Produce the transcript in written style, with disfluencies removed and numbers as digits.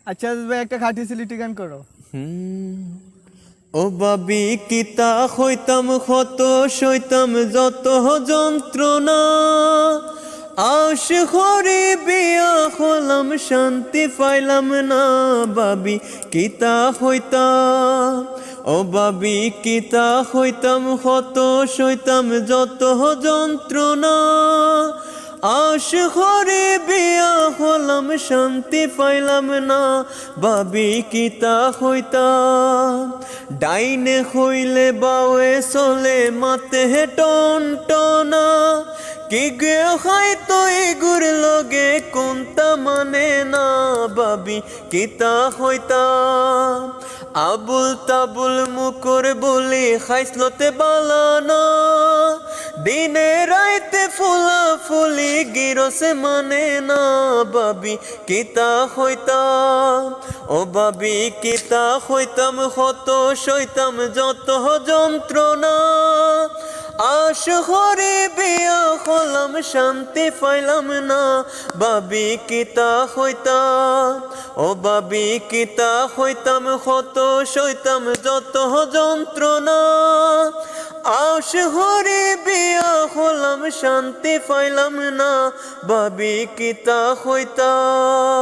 আচ্ছা ভাই, একটা খাঁটি সিলেটি গান করো। ও বাবি কিতা হইতাম ক্ষত সইতাম যত যন্ত্রণা, আশ হরে বিয়া হলাম শান্তি পাইলাম না। বাবি কিতা হইতাম, ও বাবি কিতা হইতাম ক্ষত সইতাম যত যন্ত্রণা, আশ হরে বিয়া হলাম শান্তি পাইলাম না। বাবি কিতা হইতাম, ডাইনে হইলে বাওয়ে চলে মাতে টন টনা, কি গে হয়তো এগুর লগে কোনটা মানে না। বাবি কিতা হইতাম, আবুল তাবুল মুকর বলি খাইসলতে বালানা, দিনে রাইতে ফুলা ফুলি গিরসে মানে না। বাবি কিতা হইতাম, ও বাবি কিতা হইতাম ক্ষত সইতাম যত যন্ত্রণা, আশ হরে বিয়া হলাম শান্তি পাইলাম না। বাবি কিতা হইতাম, ও বাবি কিতা হইতাম ক্ষত সইতাম যত যন্ত্রণা, আশ হরে বিয়া হলাম শান্তি পাইলাম না। বাবি কিতা হইতাম।